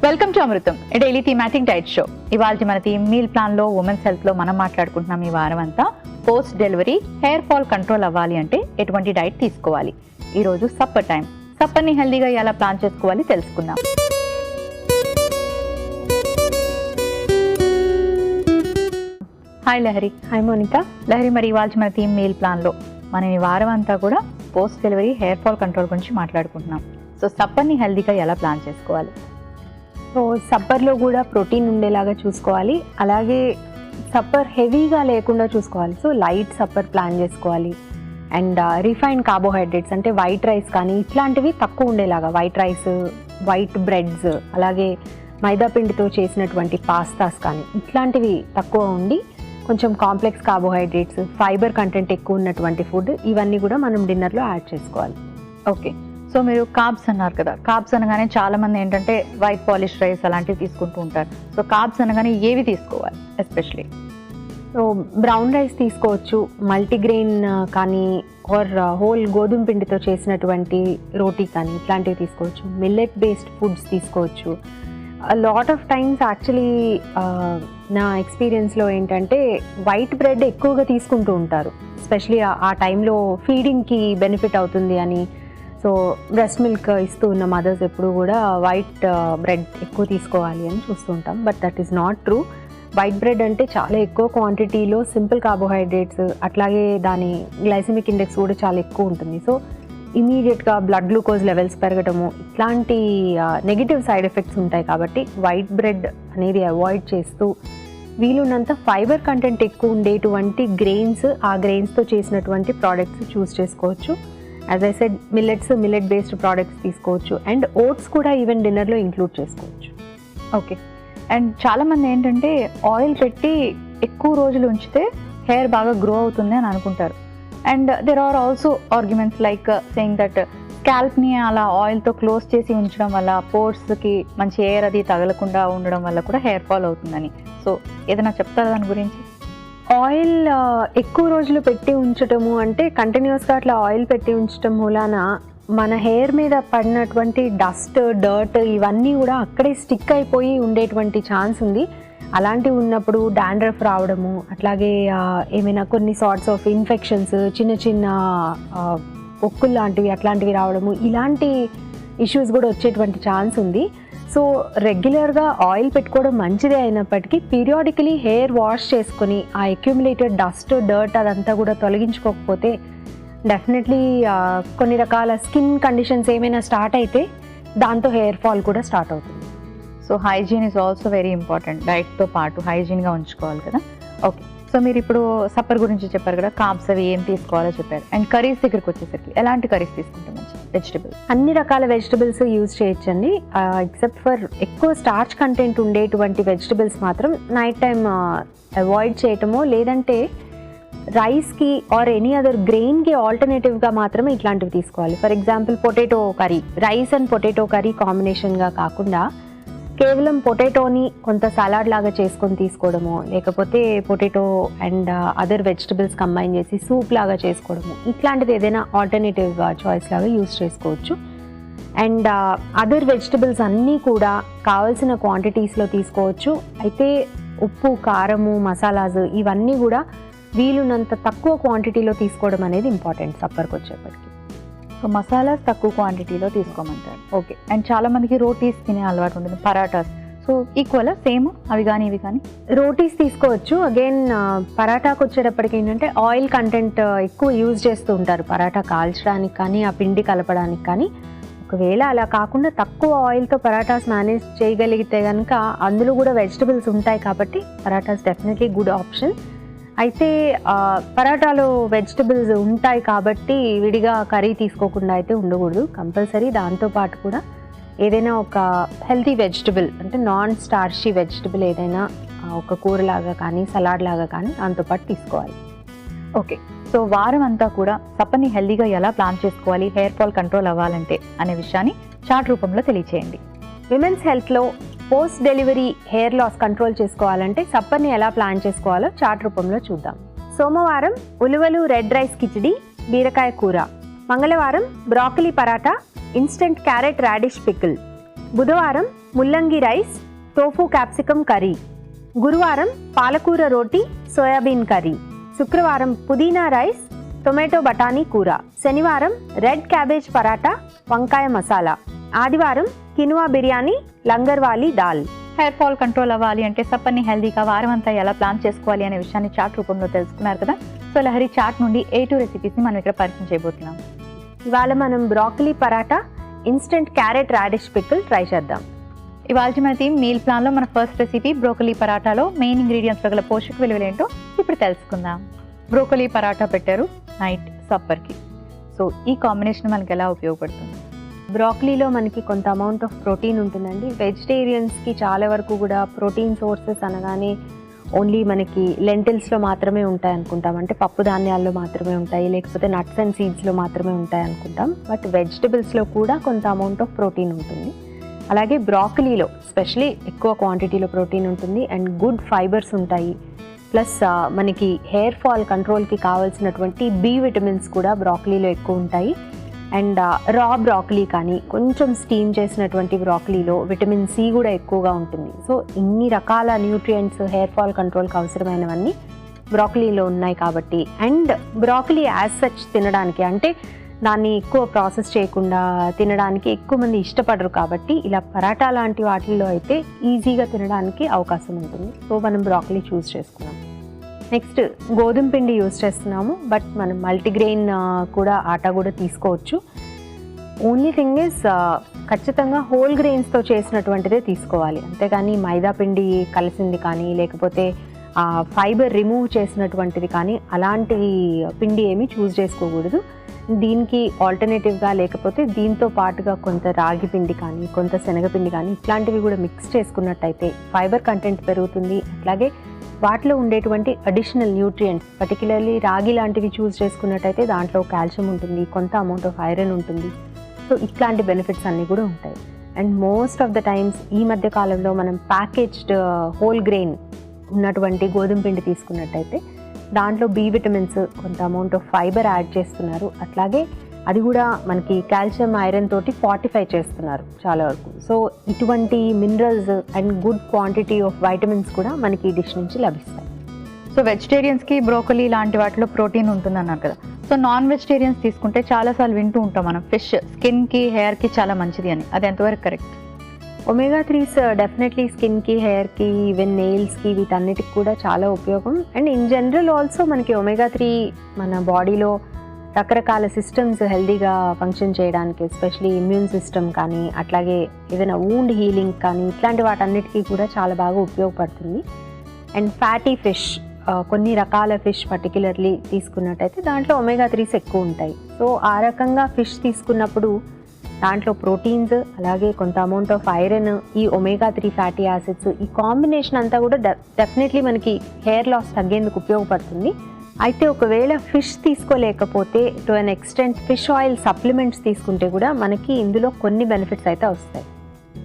Welcome to Amrutham daily thematic diet show. ఇవాళ మన theme meal plan లో women's health లో మనం మాట్లాడుకుంటున్నాం. ఈ వారం అంతా post delivery hair fall control అవ్వాలి అంటే ఎటువంటి డైట్ తీసుకోవాలి. ఈ రోజు సప్పర్ టైం. సప్పర్ ని హెల్దీగా ఎలా ప్లాన్ చేసుకోవాలి తెలుసుకుందాం. హాయ్ లహరి. హాయ్ మోనికా. లహరి, మరి ఇవాళ మన థీమ్ మీల్ ప్లాన్ లో మనం ఈ వారం అంతా కూడా post delivery hair fall control గురించి మాట్లాడుకుంటున్నాం. సో సప్పర్ ని హెల్దీగా ఎలా ప్లాన్ చేసుకోవాలి? సో సప్పర్లో కూడా ప్రోటీన్ ఉండేలాగా చూసుకోవాలి, అలాగే సప్పర్ హెవీగా లేకుండా చూసుకోవాలి. సో లైట్ సప్పర్ ప్లాన్ చేసుకోవాలి. అండ్ రిఫైన్డ్ కార్బోహైడ్రేట్స్ అంటే వైట్ రైస్ కానీ ఇట్లాంటివి తక్కువ ఉండేలాగా, వైట్ రైస్, వైట్ బ్రెడ్స్, అలాగే మైదా పిండితో చేసినటువంటి పాస్తాస్ కానీ ఇట్లాంటివి తక్కువ ఉండి కొంచెం కాంప్లెక్స్ కార్బోహైడ్రేట్స్, ఫైబర్ కంటెంట్ ఎక్కువ ఉన్నటువంటి ఫుడ్ ఇవన్నీ కూడా మనం డిన్నర్లో యాడ్ చేసుకోవాలి. ఓకే, సో మీరు కార్బ్స్ అన్నారు కదా. కార్బ్స్ అనగానే చాలా మంది ఏంటంటే వైట్ పాలిష్ రైస్ అలాంటివి తీసుకుంటూ ఉంటారు. సో కార్బ్స్ అనగానే ఏవి తీసుకోవాలి ఎస్పెషలీ? సో బ్రౌన్ రైస్ తీసుకోవచ్చు, మల్టీగ్రెయిన్ కానీ ఆర్ హోల్ గోధుమ పిండితో చేసినటువంటి రోటీ కానీ ఇట్లాంటివి తీసుకోవచ్చు. మిల్లెట్ బేస్డ్ ఫుడ్స్ తీసుకోవచ్చు. లాట్ ఆఫ్ టైమ్స్ యాక్చువల్లీ నా ఎక్స్పీరియన్స్లో ఏంటంటే వైట్ బ్రెడ్ ఎక్కువగా తీసుకుంటూ ఉంటారు, ఎస్పెషలీ ఆ టైంలో ఫీడింగ్కి బెనిఫిట్ అవుతుంది అని. సో బ్రెస్ట్ మిల్క్ ఇస్తూ ఉన్న మదర్స్ ఎప్పుడు కూడా వైట్ బ్రెడ్ ఎక్కువ తీసుకోవాలి అని చూస్తూ ఉంటాం. But that is not true. White bread అంటే చాలా ఎక్కువ క్వాంటిటీలో సింపుల్ కార్బోహైడ్రేట్స్, అట్లాగే దాని గ్లైసెమిక్ ఇండెక్స్ కూడా చాలా ఎక్కువ ఉంటుంది. సో ఇమీడియట్గా బ్లడ్ గ్లూకోజ్ లెవెల్స్ పెరగడము ఇట్లాంటి నెగిటివ్ సైడ్ ఎఫెక్ట్స్ ఉంటాయి. కాబట్టి వైట్ బ్రెడ్ అనేది అవాయిడ్ చేస్తూ వీలున్నంత ఫైబర్ కంటెంట్ ఎక్కువ ఉండేటువంటి గ్రెయిన్స్, ఆ గ్రెయిన్స్తో చేసినటువంటి ప్రోడక్ట్స్ చూస్ చేసుకోవచ్చు. As I said millet based products తీసుకోవచ్చు. అండ్ ఓట్స్ కూడా ఈవెన్ డిన్నర్లో ఇంక్లూడ్ చేసుకోవచ్చు. ఓకే, అండ్ చాలామంది ఏంటంటే ఆయిల్ పెట్టి ఎక్కువ రోజులు ఉంచితే హెయిర్ బాగా గ్రో అవుతుంది అని అనుకుంటారు. And there are also arguments like saying that స్కాల్ప్ని అలా ఆయిల్తో క్లోజ్ చేసి ఉంచడం వల్ల పోర్స్కి మంచి ఎయిర్ అది తగలకుండా ఉండడం వల్ల కూడా హెయిర్ ఫాల్ అవుతుందని. సో ఏదైనా చెప్తారా దాని గురించి? ఆయిల్ ఎక్కువ రోజులు పెట్టి ఉంచటము అంటే కంటిన్యూస్గా అట్లా ఆయిల్ పెట్టి ఉంచటం మూలాన మన హెయిర్ మీద పడినటువంటి డస్ట్, డర్ట్ ఇవన్నీ కూడా అక్కడే స్టిక్ అయిపోయి ఉండేటువంటి ఛాన్స్ ఉంది. అలాంటివి ఉన్నప్పుడు డాండ్రఫ్ రావడము, అట్లాగే ఏమైనా కొన్ని సార్ట్స్ ఆఫ్ ఇన్ఫెక్షన్స్, చిన్న చిన్న పొక్కులు లాంటివి అట్లాంటివి రావడము, ఇలాంటి ఇష్యూస్ కూడా వచ్చేటువంటి ఛాన్స్ ఉంది. సో రెగ్యులర్గా ఆయిల్ పెట్టుకోవడం మంచిదే అయినప్పటికీ పీరియాడికలీ హెయిర్ వాష్ చేసుకొని ఆ అక్యూములేటెడ్ డస్ట్, డర్ట్ అదంతా కూడా తొలగించుకోకపోతే డెఫినెట్లీ కొన్ని రకాల స్కిన్ కండిషన్స్ ఏమైనా స్టార్ట్ అయితే దాంతో హెయిర్ ఫాల్ కూడా స్టార్ట్ అవుతుంది. So hygiene is also very important. డైట్తో పాటు హైజీన్గా ఉంచుకోవాలి కదా. ఓకే, సో మీరు ఇప్పుడు సప్పర్ గురించి చెప్పారు కదా, కార్బ్స్ అవి ఏం తీసుకోవాలో చెప్పారు. అండ్ కర్రీస్ దగ్గరికి వచ్చేసరికి ఎలాంటి కర్రీస్ తీసుకుంటే మంచిది? వెజిటబుల్స్ అన్ని రకాల వెజిటబుల్స్ యూజ్ చేయొచ్చండి, ఎక్సెప్ట్ ఫర్ ఎక్కువ స్టార్చ్ కంటెంట్ ఉండేటువంటి వెజిటబుల్స్ మాత్రం నైట్ టైం అవాయిడ్ చేయటమో, లేదంటే రైస్కి ఆర్ ఎనీ అదర్ గ్రెయిన్కి ఆల్టర్నేటివ్గా మాత్రమే ఇట్లాంటివి తీసుకోవాలి. For example potato curry, rice and potato curry కాంబినేషన్గా కాకుండా కేవలం పొటాటోని కొంత సలాడ్ లాగా చేసుకొని తీసుకోవడము, లేకపోతే potato and other vegetables combine చేసి సూప్ లాగా చేసుకోవడము, ఇట్లాంటిది ఏదైనా ఆల్టర్నేటివ్ చాయిస్ లాగా యూజ్ చేసుకోవచ్చు. అండ్ అదర్ వెజిటబుల్స్ అన్నీ కూడా కావాల్సిన క్వాంటిటీస్లో తీసుకోవచ్చు. అయితే ఉప్పు, కారము, మసాలాస్ ఇవన్నీ కూడా వీలున్నంత తక్కువ క్వాంటిటీలో తీసుకోవడం అనేది ఇంపార్టెంట్ సప్పర్కి వచ్చేప్పటికి. సో మసాలాస్ తక్కువ క్వాంటిటీలో తీసుకోమంటారు. ఓకే, అండ్ చాలా మందికి రోటీస్ తినే అలవాటు ఉంటుంది, పరాటాస్. సో ఈక్వల్ సేమ్ అవి కానీ ఇవి కానీ? రోటీస్ తీసుకోవచ్చు. అగైన్ పరాటాకు వచ్చేటప్పటికి ఏంటంటే ఆయిల్ కంటెంట్ ఎక్కువ యూజ్ చేస్తూ ఉంటారు పరాటా కాల్చడానికి కానీ ఆ పిండి కలపడానికి కానీ. ఒకవేళ అలా కాకుండా తక్కువ ఆయిల్తో పరాటాస్ మేనేజ్ చేయగలిగితే కనుక అందులో కూడా వెజిటబుల్స్ ఉంటాయి కాబట్టి పరాటాస్ డెఫినెట్లీ గుడ్ ఆప్షన్. అయితే పరాటాలో వెజిటబుల్స్ ఉంటాయి కాబట్టి విడిగా కర్రీ తీసుకోకుండా అయితే ఉండకూడదు. కంపల్సరీ దాంతోపాటు కూడా ఏదైనా ఒక హెల్తీ వెజిటబుల్ అంటే నాన్ స్టార్షీ వెజిటబుల్ ఏదైనా ఒక కూరలాగా కానీ సలాడ్ లాగా కానీ దాంతోపాటు తీసుకోవాలి. ఓకే, సో వారం అంతా కూడా సప్పర్ని హెల్దీగా ఎలా ప్లాన్ చేసుకోవాలి, హెయిర్ ఫాల్ కంట్రోల్ అవ్వాలంటే అనే విషయాన్ని చార్ట్ రూపంలో తెలియచేయండి. విమెన్స్ హెల్త్లో post delivery hair loss control చేసుకోవాలంటే సప్పర్ని ఎలా ప్లాన్ చేసుకోవాలో చార్ట్ రూపంలో చూద్దాం. సోమవారం ఉలువలు రెడ్ రైస్ కిచిడి, బీరకాయ కూర. మంగళవారం broccoli paratha, instant carrot radish pickle. బుధవారం ముల్లంగి రైస్, టోఫు క్యాప్సికమ్ కర్రీ. గురువారం పాలకూర రోటీ, సోయాబీన్ కర్రీ. శుక్రవారం పుదీనా రైస్, టొమాటో బఠానీ కూర. శనివారం రెడ్ క్యాబేజ్ పరాటా, వంకాయ మసాలా. ఆదివారం కినువా బిర్యానీ, లంగర్వాలి దాల్. హెయిర్ ఫాల్ కంట్రోల్ అవ్వాలి అంటే సప్పని హెల్దీగా వారం అంతా ఎలా ప్లాన్ చేసుకోవాలి అనే విషయాన్ని చార్ట్ రూపంలో తెలుసుకున్నారు కదా. సో లహరి చార్ట్ నుండి 8 రెసిపీస్ని మనం ఇక్కడ పరిచయం చేయబోతున్నాం. ఇవాళ మనం broccoli paratha, instant carrot radish pickle try చేద్దాం. ఇవాళ మన థీమ్ మీల్ ప్లాన్లో మన ఫస్ట్ రెసిపీ బ్రోకలీ పరాటాలో మెయిన్ ఇంగ్రీడియంట్స్లో గల పోషక విలువలు ఏంటో ఇప్పుడు తెలుసుకుందాం. బ్రోకలీ పరాటా పెట్టారు నైట్ సప్పర్కి. సో ఈ కాంబినేషన్ మనకి ఎలా ఉపయోగపడుతుంది? బ్రాకలీలో మనకి కొంత అమౌంట్ ఆఫ్ ప్రోటీన్ ఉంటుందండి. వెజిటేరియన్స్కి చాలా వరకు కూడా ప్రోటీన్ సోర్సెస్ అనగానే ఓన్లీ మనకి లెంటిల్స్లో మాత్రమే ఉంటాయి అనుకుంటాం, అంటే పప్పు ధాన్యాల్లో మాత్రమే ఉంటాయి, లేకపోతే నట్స్ అండ్ సీడ్స్లో మాత్రమే ఉంటాయి అనుకుంటాం. బట్ వెజిటబుల్స్లో కూడా కొంత అమౌంట్ ఆఫ్ ప్రోటీన్ ఉంటుంది. అలాగే బ్రాకలీలో స్పెషలీ ఎక్కువ క్వాంటిటీలో ప్రోటీన్ ఉంటుంది అండ్ గుడ్ ఫైబర్స్ ఉంటాయి. ప్లస్ మనకి హెయిర్ ఫాల్ కంట్రోల్కి కావాల్సినటువంటి బి విటమిన్స్ కూడా బ్రాకలీలో ఎక్కువ ఉంటాయి. అండ్ రా బ్రాకలీ కానీ కొంచెం స్టీమ్ చేసినటువంటి బ్రాకలీలో విటమిన్ సి కూడా ఎక్కువగా ఉంటుంది. సో ఇన్ని రకాల న్యూట్రియంట్స్ హెయిర్ ఫాల్ కంట్రోల్కి అవసరమైనవన్నీ బ్రాకలీలో ఉన్నాయి కాబట్టి, అండ్ బ్రాకలీ యాజ్ సచ్ తినడానికి అంటే దాన్ని ఎక్కువ ప్రాసెస్ చేయకుండా తినడానికి ఎక్కువ మంది ఇష్టపడరు కాబట్టి ఇలా పరాటా లాంటి వాటిల్లో అయితే ఈజీగా తినడానికి అవకాశం ఉంటుంది. సో మనం బ్రాకలీ చూస్ చేసుకున్నాం. నెక్స్ట్ గోధుమ పిండి యూజ్ చేస్తున్నాము, బట్ మనం మల్టీగ్రెయిన్ కూడా ఆటా కూడా తీసుకోవచ్చు. ఓన్లీ థింగ్ ఇస్ ఖచ్చితంగా హోల్ గ్రెయిన్స్తో చేసినటువంటిదే తీసుకోవాలి, అంతేగాని మైదా పిండి కలిసింది కానీ లేకపోతే ఫైబర్ రిమూవ్ చేసినటువంటిది కానీ అలాంటి పిండి ఏమీ చూస్ చేసుకోకూడదు. దీనికి ఆల్టర్నేటివ్గా లేకపోతే దీంతో పాటుగా కొంత రాగి పిండి కానీ కొంత శనగపిండి కానీ ఇట్లాంటివి కూడా మిక్స్ చేసుకున్నట్టయితే ఫైబర్ కంటెంట్ పెరుగుతుంది. అట్లాగే వాటిలో ఉండేటువంటి అడిషనల్ న్యూట్రియంట్స్, పర్టికులర్లీ రాగి లాంటివి చూస్ చేసుకున్నట్టయితే దాంట్లో కాల్షియం ఉంటుంది, కొంత అమౌంట్ ఆఫ్ ఐరన్ ఉంటుంది. సో ఇట్లాంటి బెనిఫిట్స్ అన్నీ కూడా ఉంటాయి. And most of the times ఈ మధ్య కాలంలో మనం ప్యాకేజ్డ్ హోల్ గ్రెయిన్ ఉన్నటువంటి గోధుమ పిండి తీసుకున్నట్టయితే దాంట్లో బి విటమిన్స్, కొంత అమౌంట్ ఆఫ్ ఫైబర్ యాడ్ చేస్తున్నారు. అట్లాగే అది కూడా మనకి కాల్షియం ఐరన్ తోటి ఫార్టిఫై చేస్తున్నారు చాలా వరకు. సో ఇటువంటి minerals and good quantity of vitamins కూడా మనకి ఈ డిష్ నుంచి లభిస్తాయి. సో వెజిటేరియన్స్కి బ్రోకలీ లాంటి వాటిలో ప్రోటీన్ ఉంటుంది అన్నారు కదా. సో నాన్ వెజిటేరియన్స్ తీసుకుంటే చాలాసార్లు వింటూ ఉంటాం మనం ఫిష్ స్కిన్కి హెయిర్కి చాలా మంచిది అని, అది ఎంతవరకు కరెక్ట్? ఒమేగా 3s డెఫినెట్లీ స్కిన్కి, హెయిర్కి, ఈవెన్ నెయిల్స్కి వీటన్నిటికి కూడా చాలా ఉపయోగం. అండ్ ఇన్ జనరల్ ఆల్సో మనకి ఒమేగా 3 మన బాడీలో రకరకాల సిస్టమ్స్ హెల్దీగా ఫంక్షన్ చేయడానికి, ఎస్పెషలీ ఇమ్యూన్ సిస్టమ్ కానీ అట్లాగే ఏదైనా వూండ్ హీలింగ్ కానీ ఇట్లాంటి వాటన్నిటికీ కూడా చాలా బాగా ఉపయోగపడుతుంది. అండ్ ఫ్యాటీ ఫిష్, కొన్ని రకాల ఫిష్ పర్టికులర్లీ తీసుకున్నట్టయితే దాంట్లో ఒమేగా 3s ఎక్కువ ఉంటాయి. సో ఆ రకంగా ఫిష్ తీసుకున్నప్పుడు దాంట్లో ప్రోటీన్స్ అలాగే కొంత అమౌంట్ ఆఫ్ ఐరన్, ఈ ఒమేగా 3 ఫ్యాటీ యాసిడ్స్, ఈ కాంబినేషన్ అంతా కూడా డెఫినెట్లీ మనకి హెయిర్ లాస్ తగ్గేందుకు ఉపయోగపడుతుంది. అయితే ఒకవేళ ఫిష్ తీసుకోలేకపోతే to an extent fish oil supplements తీసుకుంటే కూడా మనకి ఇందులో కొన్ని బెనిఫిట్స్ అయితే వస్తాయి.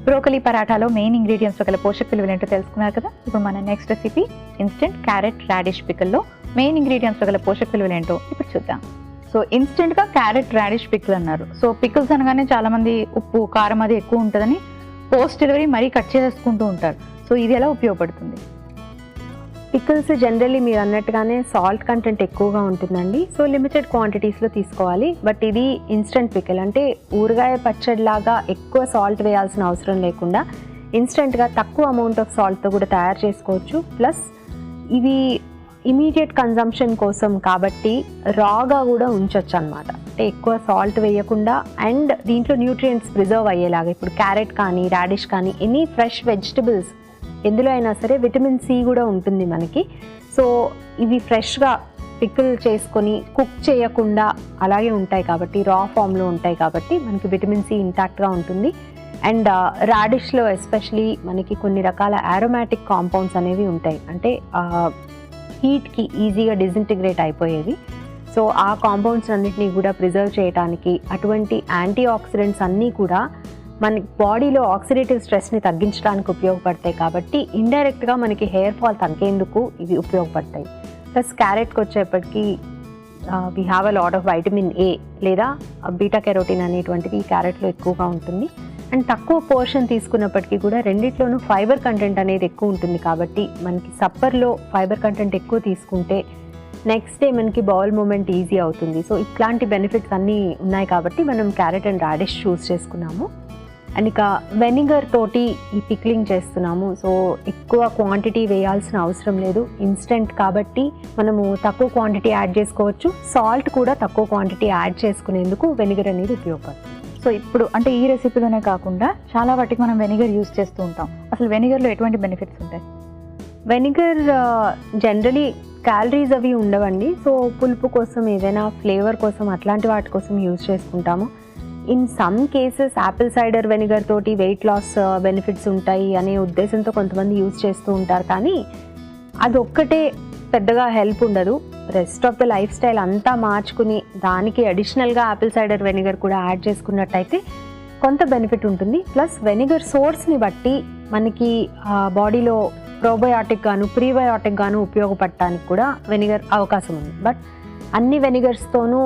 బ్రోకలీ పరాటాలో మెయిన్ ఇంగ్రీడియంట్స్లో గల పోషక విలువలు ఏంటో తెలుసుకున్నారు కదా. ఇప్పుడు మన next recipe instant carrot radish పికిల్లో మెయిన్ ఇంగ్రీడియంట్స్లో గల పోషక విలువలు ఏంటో ఇప్పుడు చూద్దాం. సో ఇన్స్టెంట్గా క్యారెట్ రాడిష్ పికిల్ అన్నారు. సో పికిల్స్ అనగానే చాలామంది ఉప్పు కారం అది ఎక్కువ ఉంటుందని పోస్ట్ డెలివరీ మరీ కట్ చేసుకుంటూ ఉంటారు. సో ఇది ఎలా ఉపయోగపడుతుంది? పికిల్స్ జనరల్లీ మీరు అన్నట్టుగానే సాల్ట్ కంటెంట్ ఎక్కువగా ఉంటుందండి. సో లిమిటెడ్ క్వాంటిటీస్లో తీసుకోవాలి. బట్ ఇది ఇన్స్టెంట్ పికిల్ అంటే ఊరగాయ పచ్చడిలాగా ఎక్కువ సాల్ట్ వేయాల్సిన అవసరం లేకుండా ఇన్స్టెంట్గా తక్కువ అమౌంట్ ఆఫ్ సాల్ట్తో కూడా తయారు చేసుకోవచ్చు. ప్లస్ ఇవి ఇమీడియట్ కన్జంప్షన్ కోసం కాబట్టి రాగా కూడా ఉంచవచ్చు అనమాట. అంటే ఎక్కువ సాల్ట్ వేయకుండా అండ్ దీంట్లో న్యూట్రియంట్స్ ప్రిజర్వ్ అయ్యేలాగా. ఇప్పుడు క్యారెట్ కానీ రాడిష్ కానీ ఎనీ ఫ్రెష్ వెజిటబుల్స్ ఎందులో అయినా సరే విటమిన్ సి కూడా ఉంటుంది మనకి. సో ఇవి ఫ్రెష్గా పికిల్ చేసుకొని కుక్ చేయకుండా అలాగే ఉంటాయి కాబట్టి, రా ఫామ్లో ఉంటాయి కాబట్టి మనకి విటమిన్ సి ఇంటాక్ట్గా ఉంటుంది. అండ్ రాడిష్లో ఎస్పెషలీ మనకి కొన్ని రకాల ఆరోమాటిక్ కాంపౌండ్స్ అనేవి ఉంటాయి, అంటే హీట్కి ఈజీగా డిసింటిగ్రేట్ అయిపోయేవి. సో ఆ కాంపౌండ్స్ అన్నిటినీ కూడా ప్రిజర్వ్ చేయడానికి, అటువంటి యాంటీ ఆక్సిడెంట్స్ అన్నీ కూడా మన బాడీలో ఆక్సిడేటివ్ స్ట్రెస్ని తగ్గించడానికి ఉపయోగపడతాయి కాబట్టి ఇండైరెక్ట్గా మనకి హెయిర్ ఫాల్ తగ్గేందుకు ఇవి ఉపయోగపడతాయి. ప్లస్ క్యారెట్కి వచ్చేప్పటికీ we have a lot of vitamin A లేదా బీటా కెరోటిన్ అనేటువంటిది ఈ క్యారెట్లో ఎక్కువగా ఉంటుంది. అండ్ తక్కువ పోర్షన్ తీసుకున్నప్పటికీ కూడా రెండిట్లోనూ ఫైబర్ కంటెంట్ అనేది ఎక్కువ ఉంటుంది కాబట్టి మనకి సప్పర్లో ఫైబర్ కంటెంట్ ఎక్కువ తీసుకుంటే నెక్స్ట్ డే మనకి బౌల్ మూమెంట్ ఈజీ అవుతుంది. సో ఇట్లాంటి బెనిఫిట్స్ అన్నీ ఉన్నాయి కాబట్టి మనం క్యారెట్ అండ్ రాడిష్ చూస్ చేసుకున్నాము. అండ్ ఇక వెనిగర్ తోటి ఈ పిక్లింగ్ చేస్తున్నాము. సో ఎక్కువ క్వాంటిటీ వేయాల్సిన అవసరం లేదు, ఇన్స్టెంట్ కాబట్టి మనము తక్కువ క్వాంటిటీ యాడ్ చేసుకోవచ్చు. సాల్ట్ కూడా తక్కువ క్వాంటిటీ యాడ్ చేసుకునేందుకు వెనిగర్ అనేది ఉపయోగపడుతుంది. సో ఇప్పుడు అంటే ఈ రెసిపీలోనే కాకుండా చాలా వాటికి మనం వెనిగర్ యూస్ చేస్తూ ఉంటాం. అసలు వెనిగర్లో ఎటువంటి బెనిఫిట్స్ ఉంటాయి? వెనిగర్ జనరలీ క్యాలరీస్ అవి ఉండవండి. సో పులుపు కోసం ఏదైనా ఫ్లేవర్ కోసం అట్లాంటి వాటి కోసం యూజ్ చేసుకుంటాము. In some cases Apple cider vinegar తోటి వెయిట్ లాస్ బెనిఫిట్స్ ఉంటాయి అనే ఉద్దేశంతో కొంతమంది యూజ్ చేస్తూ ఉంటారు, కానీ అది ఒక్కటే పెద్దగా హెల్ప్ ఉండదు. Rest of the life style అంతా మార్చుకుని దానికి అడిషనల్గా యాపిల్ సైడర్ వెనిగర్ కూడా యాడ్ చేసుకున్నట్టయితే కొంత బెనిఫిట్ ఉంటుంది. ప్లస్ వెనిగర్ సోర్స్ని బట్టి మనకి బాడీలో ప్రోబయోటిక్ గాను ప్రీబయోటిక్ గాను ఉపయోగపడటానికి కూడా వెనిగర్ అవకాశం ఉంది. బట్ అన్ని వెనిగర్స్తోనూ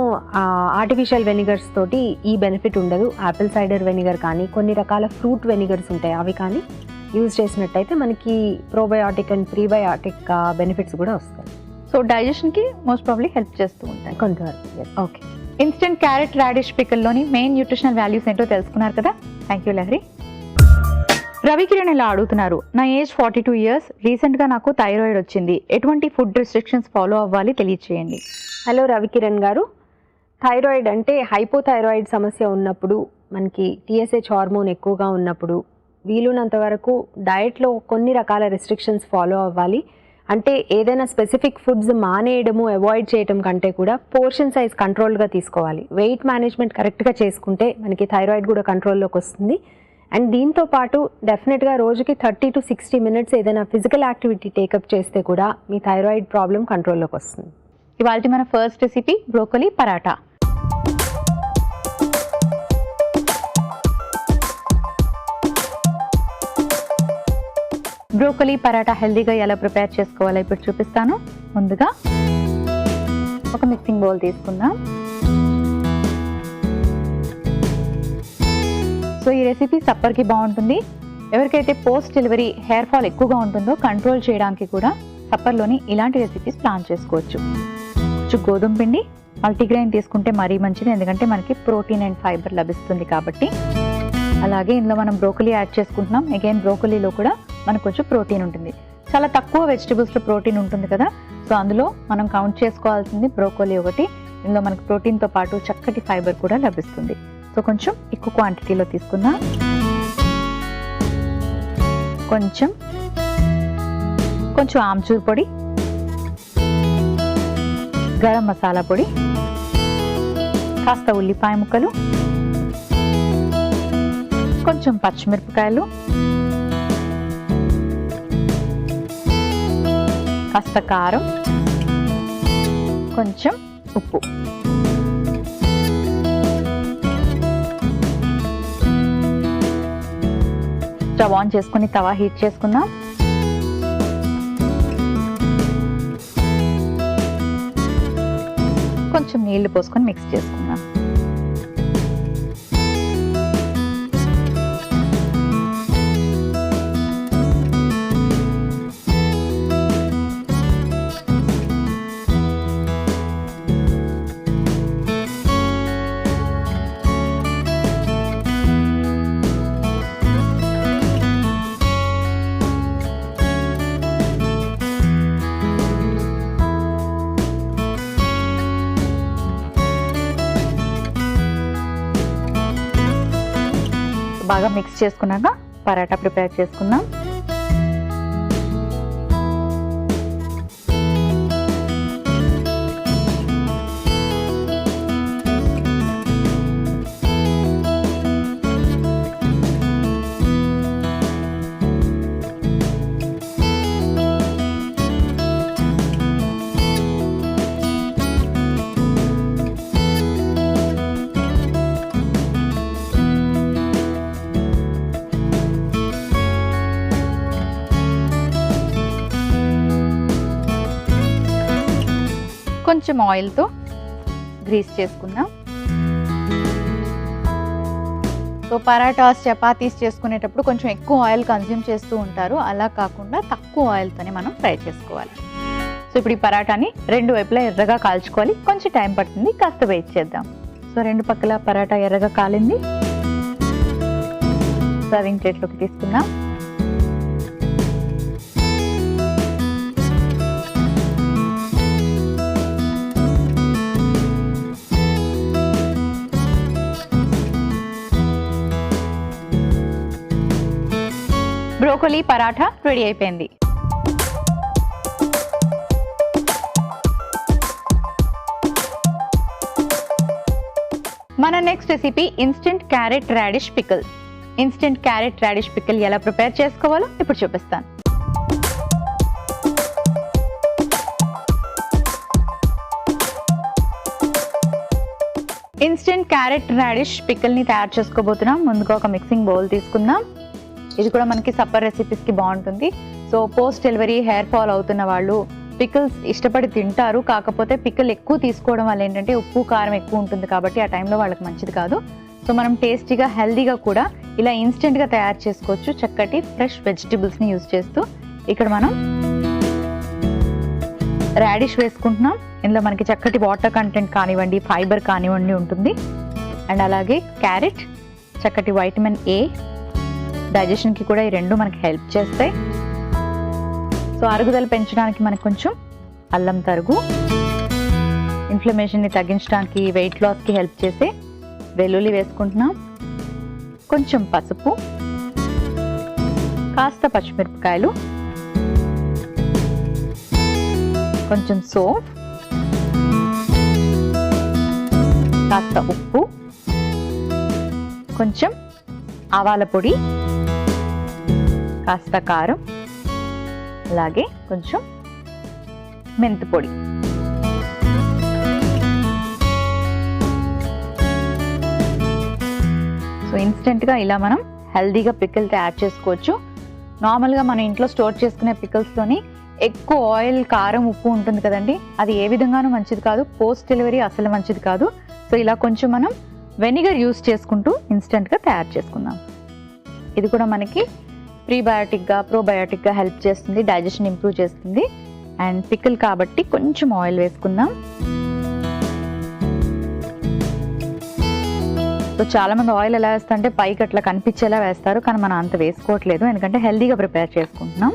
ఆర్టిఫిషియల్ వెనిగర్స్ తోటి ఈ బెనిఫిట్ ఉండదు. యాపిల్ సైడర్ వెనిగర్ కానీ కొన్ని రకాల ఫ్రూట్ వెనిగర్స్ ఉంటాయి, అవి కానీ యూజ్ చేసినట్టయితే మనకి ప్రోబయోటిక్ అండ్ ప్రీబయోటిక్ బెనిఫిట్స్ కూడా వస్తాయి. సో డైజెషన్కి మోస్ట్ ప్రాబ్లీ హెల్ప్ చేస్తూ ఉంటాయి కొంతవరకు. ఓకే, ఇన్స్టెంట్ క్యారెట్ రాడిష్ పికల్లోని మెయిన్ న్యూట్రిషనల్ వాల్యూస్ ఏంటో తెలుసుకున్నారు కదా. Thank you Lahari. రవికిరణ్ ఇలా అడుగుతున్నారు, నా ఏజ్ 42 years, రీసెంట్గా నాకు థైరాయిడ్ వచ్చింది, ఎటువంటి ఫుడ్ రిస్ట్రిక్షన్స్ ఫాలో అవ్వాలి తెలియచేయండి. హలో రవికిరణ్ గారు, థైరాయిడ్ అంటే హైపోథైరాయిడ్ సమస్య ఉన్నప్పుడు, మనకి TSH హార్మోన్ ఎక్కువగా ఉన్నప్పుడు వీలున్నంత వరకు డయట్లో కొన్ని రకాల రెస్ట్రిక్షన్స్ ఫాలో అవ్వాలి. అంటే ఏదైనా స్పెసిఫిక్ ఫుడ్స్ మానేయడము అవాయిడ్ చేయడం కంటే కూడా పోర్షన్ సైజ్ కంట్రోల్గా తీసుకోవాలి. వెయిట్ మేనేజ్మెంట్ కరెక్ట్గా చేసుకుంటే మనకి థైరాయిడ్ కూడా కంట్రోల్లోకి వస్తుంది. అండ్ దీంతో పాటు డెఫినెట్గా రోజుకి 30 to 60 minutes ఏదైనా ఫిజికల్ యాక్టివిటీ టేకప్ చేస్తే కూడా మీ థైరాయిడ్ ప్రాబ్లం కంట్రోల్లోకి వస్తుంది. ఇవాళ మన first recipe broccoli paratha. Broccoli paratha హెల్దీగా ఎలా ప్రిపేర్ చేసుకోవాలో ఇప్పుడు చూపిస్తాను. ముందుగా ఒక మిక్సింగ్ బౌల్ తీసుకుందాం. సో ఈ రెసిపీ సప్పర్కి బాగుంటుంది. ఎవరికైతే పోస్ట్ డెలివరీ హెయిర్ ఫాల్ ఎక్కువగా ఉంటుందో కంట్రోల్ చేయడానికి కూడా సప్పర్లోని ఇలాంటి రెసిపీస్ ప్లాన్ చేసుకోవచ్చు. కొంచెం గోధుమ పిండి, మల్టీగ్రెయిన్ తీసుకుంటే మరీ మంచిది, ఎందుకంటే మనకి ప్రోటీన్ అండ్ ఫైబర్ లభిస్తుంది కాబట్టి. అలాగే ఇందులో మనం బ్రోకలీ యాడ్ చేసుకుంటున్నాం. అగైన్ బ్రోకలీలో కూడా మనకు కొంచెం ప్రోటీన్ ఉంటుంది. చాలా తక్కువ వెజిటబుల్స్లో ప్రోటీన్ ఉంటుంది కదా, సో అందులో మనం కౌంట్ చేసుకోవాల్సింది బ్రోకలీ ఒకటి. ఇందులో మనకు ప్రోటీన్తో పాటు చక్కటి ఫైబర్ కూడా లభిస్తుంది. సో కొంచెం ఎక్కువ క్వాంటిటీలో తీసుకుందాం. కొంచెం ఆమ్చూర్ పొడి, గరం మసాలా పొడి, కాస్త ఉల్లిపాయ ముక్కలు, కొంచెం పచ్చిమిరపకాయలు, కాస్త కారం, కొంచెం ఉప్పు. స్టవ్ ఆన్ చేసుకుని తవా హీట్ చేసుకుందాం. కొంచెం నీళ్లు పోసుకొని మిక్స్ చేసుకుందాం. బాగా మిక్స్ చేసుకున్నాక పరాటా ప్రిపేర్ చేసుకుందాం. కొంచెం ఆయిల్తో గ్రీస్ చేసుకుందాం. సో పరాటాస్ చపాతీస్ చేసుకునేటప్పుడు కొంచెం ఎక్కువ ఆయిల్ కన్జ్యూమ్ చేస్తూ ఉంటారు, అలా కాకుండా తక్కువ ఆయిల్తోనే మనం ఫ్రై చేసుకోవాలి. సో ఇప్పుడు ఈ పరాటాని 2 వైపులా ఎర్రగా కాల్చుకోవాలి. కొంచెం టైం పడుతుంది, కాస్త వెయిట్ చేద్దాం. సో 2 పక్కల పరాటా ఎర్రగా కాలింది. సర్వింగ్ ప్లేట్లోకి తీసుకుందాం. బ్రోకలీ పరాఠా రెడీ అయిపోయింది. మన next recipe instant carrot radish pickle. Instant carrot radish pickle ఎలా ప్రిపేర్ చేసుకోవాలో ఇప్పుడు చూపిస్తాను. ఇన్స్టెంట్ క్యారెట్ రాడిష్ పికిల్ని తయారు చేసుకోబోతున్నాం. ముందుగా ఒక మిక్సింగ్ బౌల్ తీసుకుందాం. ఇది కూడా మనకి సప్పర్ రెసిపీస్కి బాగుంటుంది. So post delivery hair fall అవుతున్న వాళ్ళు పికిల్స్ ఇష్టపడి తింటారు, కాకపోతే పికిల్ ఎక్కువ తీసుకోవడం వల్ల ఏంటంటే ఉప్పు కారం ఎక్కువ ఉంటుంది కాబట్టి ఆ టైంలో వాళ్ళకి మంచిది కాదు. సో మనం టేస్టీగా హెల్దీగా కూడా ఇలా ఇన్స్టెంట్గా తయారు చేసుకోవచ్చు, చక్కటి ఫ్రెష్ వెజిటబుల్స్ని యూజ్ చేస్తూ. ఇక్కడ మనం రాడిష్ వేసుకుంటున్నాం. ఇందులో మనకి చక్కటి వాటర్ కంటెంట్ కానివ్వండి, ఫైబర్ కానివ్వండి ఉంటుంది. అండ్ అలాగే క్యారెట్, చక్కటి వైటమిన్ ఏ, డైజెషన్కి కూడా ఈ 2 మనకి హెల్ప్ చేస్తాయి. సో అరుగుదల పెంచడానికి మనకు కొంచెం అల్లం తరుగు, ఇన్ఫ్లమేషన్ని తగ్గించడానికి, వెయిట్ లాస్కి హెల్ప్ చేసే వెల్లుల్లి వేసుకుంటున్నాం. కొంచెం పసుపు, కాస్త పచ్చిమిరపకాయలు, కొంచెం సోప్, కాస్త ఉప్పు, కొంచెం ఆవాల పొడి, కాస్త కారం, అలాగే కొంచెం మెంతి పొడి. సో ఇన్స్టెంట్గా ఇలా మనం హెల్దీగా పికిల్ తయారు చేసుకోవచ్చు. నార్మల్గా మన ఇంట్లో స్టోర్ చేసుకునే పికిల్స్లోని ఎక్కువ ఆయిల్, కారం, ఉప్పు ఉంటుంది కదండి, అది ఏ విధంగానూ మంచిది కాదు. పోస్ట్ డెలివరీ అసలు మంచిది కాదు. సో ఇలా కొంచెం మనం వెనిగర్ యూస్ చేసుకుంటూ ఇన్స్టెంట్గా తయారు చేసుకుందాం. ఇది కూడా మనకి ప్రీబయాటిక్గా, ప్రోబయాటిక్గా హెల్ప్ చేస్తుంది, డైజెషన్ ఇంప్రూవ్ చేస్తుంది. అండ్ పికిల్ కాబట్టి కొంచెం ఆయిల్ వేసుకుందాం. సో చాలామంది ఆయిల్ ఎలా వేస్తారంటే పైకి అట్లా కనిపించేలా వేస్తారు, కానీ మనం అంత వేసుకోవట్లేదు, ఎందుకంటే హెల్దీగా ప్రిపేర్ చేసుకుంటున్నాం.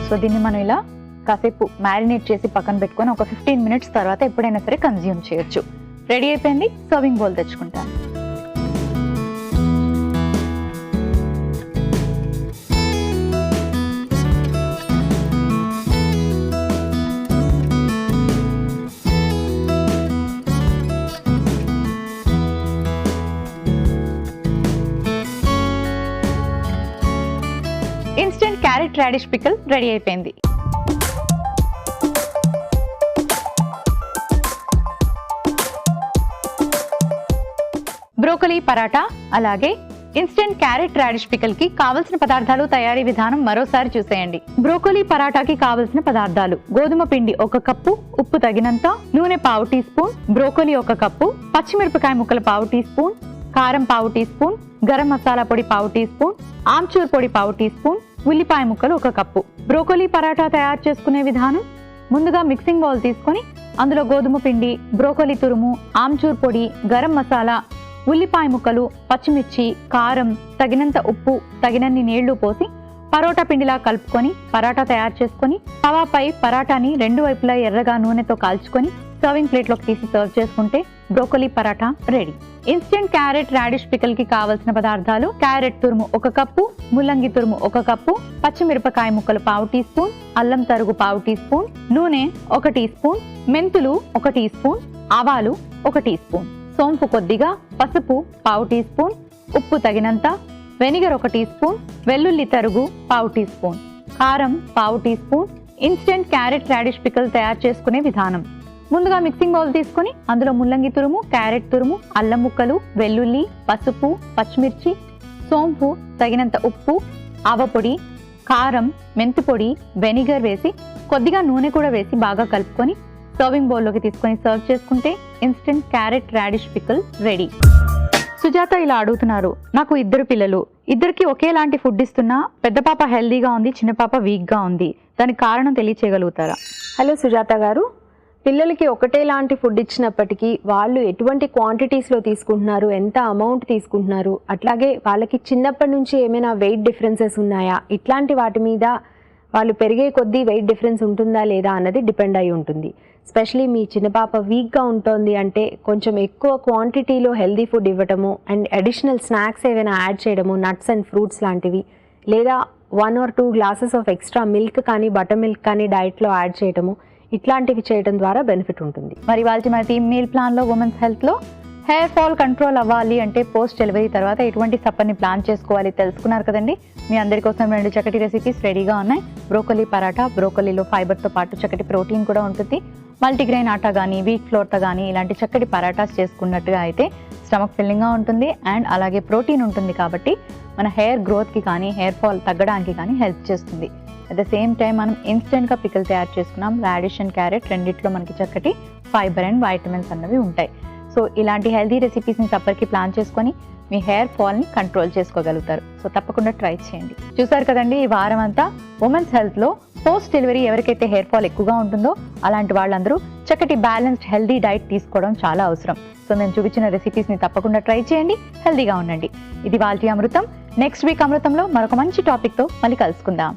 సో దీన్ని మనం ఇలా కాసేపు మ్యారినేట్ చేసి పక్కన పెట్టుకొని ఒక 15 మినిట్స్ తర్వాత ఎప్పుడైనా సరే కన్జ్యూమ్ చేయొచ్చు. రెడీ అయిపోయింది. సర్వింగ్ బౌల్ తెచ్చుకుంటాను. Instant carrot radish pickle ready అయిపోయింది. బ్రోకలీ పరాటా అలాగే ఇన్స్టెంట్ క్యారెట్ రాడిష్ పికిల్ కి కావలసిన పదార్థాలు, తయారీ విధానం మరోసారి చూసేయండి. బ్రోకలీ పరాటాకి కావలసిన పదార్థాలు: గోధుమ పిండి 1 కప్పు, ఉప్పు తగినంత, నూనె 1/2 టీ స్పూన్, బ్రోకలీ 1 కప్పు, పచ్చిమిరపకాయ ముక్కలు 1/2 టీ స్పూన్, కారం 1/2 టీ స్పూన్, గరం మసాలా పొడి 1/2 టీ స్పూన్, ఆమ్చూర్ పొడి 1/2 టీ స్పూన్, ఉల్లిపాయ ముక్కలు 1 కప్పు. బ్రోకలీ పరాటా తయారు చేసుకునే విధానం: ముందుగా మిక్సింగ్ బౌల్ తీసుకొని అందులో గోధుమ పిండి, బ్రోకలీ తురుము, ఆమ్చూర్ పొడి, గరం మసాలా, ఉల్లిపాయ ముక్కలు, పచ్చిమిర్చి, కారం, తగినంత ఉప్పు, తగినన్ని నీళ్లు పోసి పరోటా పిండిలా కలుపుకొని పరాటా తయారు చేసుకొని తవాపై పరాటాని 2 వైపులా ఎర్రగా నూనెతో కాల్చుకొని సర్వింగ్ ప్లేట్లోకి తీసి సర్వ్ చేసుకుంటే broccoli paratha ready. Instant carrot radish pickle కి కావలసిన పదార్థాలు: క్యారెట్ తురుము 1 కప్పు, ముల్లంగి తురుము 1 కప్పు, పచ్చిమిరపకాయ ముక్కలు 1/2 టీ స్పూన్, అల్లం తరుగు 1/2 టీ స్పూన్, నూనె 1 టీ స్పూన్, మెంతులు 1 టీ స్పూన్, ఆవాలు 1 టీ స్పూన్, సోంపు కొద్దిగా, పసుపు 1/2 టీ స్పూన్, ఉప్పు తగినంత, వెనిగర్ 1 టీ స్పూన్, వెల్లుల్లి తరుగు 1/2 టీ స్పూన్, కారం 1/2 teaspoon. Instant carrot radish pickle తయారు చేసుకునే విధానం: ముందుగా మిక్సింగ్ బౌల్ తీసుకొని అందులో ముల్లంగి తురుము, క్యారెట్ తురుము, అల్లం ముక్కలు, వెల్లుల్లి, పసుపు, పచ్చిమిర్చి, సోంపు, తగినంత ఉప్పు, ఆవపొడి, కారం, మెంతి పొడి, వెనిగర్ వేసి కొద్దిగా నూనె కూడా వేసి బాగా కలుపుకొని సర్వింగ్ బౌల్లోకి తీసుకొని సర్వ్ చేసుకుంటే instant carrot radish pickle ready. Sujatha ఇలా అడుగుతున్నారు, నాకు 2 పిల్లలు, ఇద్దరికి ఒకేలాంటి ఫుడ్ ఇస్తున్నా పెద్ద పాప హెల్దీగా ఉంది, చిన్న పాప వీక్గా ఉంది, దానికి కారణం తెలియచేయగలుగుతారా? హలో సుజాత గారు, పిల్లలకి ఒకటేలాంటి ఫుడ్ ఇచ్చినప్పటికీ వాళ్ళు ఎటువంటి క్వాంటిటీస్లో తీసుకుంటున్నారు, ఎంత అమౌంట్ తీసుకుంటున్నారు, అట్లాగే వాళ్ళకి చిన్నప్పటి నుంచి ఏమైనా వెయిట్ డిఫరెన్సెస్ ఉన్నాయా, ఇట్లాంటి వాటి మీద వాళ్ళు పెరిగే కొద్దీ వెయిట్ డిఫరెన్స్ ఉంటుందా లేదా అన్నది డిపెండ్ అయి ఉంటుంది. స్పెషలీ మీ చిన్న పాప వీక్గా ఉంటుంది అంటే కొంచెం ఎక్కువ క్వాంటిటీలో హెల్దీ ఫుడ్ ఇవ్వటము అండ్ అడిషనల్ స్నాక్స్ ఏవైనా యాడ్ చేయడము, నట్స్ అండ్ ఫ్రూట్స్ లాంటివి, లేదా 1 or 2 glasses of extra milk కానీ బటర్ మిల్క్ కానీ డైట్లో యాడ్ చేయడము, ఇట్లాంటివి చేయడం ద్వారా బెనిఫిట్ ఉంటుంది. మరి వాళ్ళకి మన మీల్ ప్లాన్లో ఉమెన్స్ హెల్త్లో హెయిర్ ఫాల్ కంట్రోల్ అవ్వాలి అంటే పోస్ట్ డెలివరీ తర్వాత ఎటువంటి సప్పర్ని ప్లాన్ చేసుకోవాలి తెలుసుకున్నారు కదండి. మీ అందరి కోసం 2 చక్కటి రెసిపీస్ రెడీగా ఉన్నాయి. బ్రోకలీ పరాటా, బ్రోకలీలో ఫైబర్తో పాటు చక్కటి ప్రోటీన్ కూడా ఉంటుంది. మల్టీగ్రెయిన్ ఆటా కానీ వీట్ ఫ్లోర్తో కానీ ఇలాంటి చక్కటి పరాటాస్ చేసుకున్నట్టుగా అయితే స్టమక్ ఫిల్లింగ్గా ఉంటుంది అండ్ అలాగే ప్రోటీన్ ఉంటుంది కాబట్టి మన హెయిర్ గ్రోత్కి కానీ హెయిర్ ఫాల్ తగ్గడానికి కానీ హెల్ప్ చేస్తుంది. అట్ ద సేమ్ టైం మనం ఇన్స్టెంట్గా పికిల్ తయారు చేసుకున్నాం. రాడిష్ అండ్ క్యారెట్ రెండిట్లో మనకి చక్కటి ఫైబర్ అండ్ వైటమిన్స్ అన్నవి ఉంటాయి. సో ఇలాంటి హెల్దీ రెసిపీస్ని సప్పర్కి ప్లాన్ చేసుకొని మీ హెయిర్ ఫాల్ని కంట్రోల్ చేసుకోగలుగుతారు. సో తప్పకుండా ట్రై చేయండి. చూసారు కదండి, ఈ వారం అంతా ఉమెన్స్ హెల్త్లో పోస్ట్ డెలివరీ ఎవరికైతే హెయిర్ ఫాల్ ఎక్కువగా ఉంటుందో అలాంటి వాళ్ళందరూ చక్కటి బ్యాలెన్స్డ్ హెల్దీ డైట్ తీసుకోవడం చాలా అవసరం. సో మేము చూపించిన రెసిపీస్ని తప్పకుండా ట్రై చేయండి, హెల్దీగా ఉండండి. ఇది వాళ్ళ అమృతం. నెక్స్ట్ వీక్ అమృతంలో మరొక మంచి టాపిక్తో మళ్ళీ కలుసుకుందాం.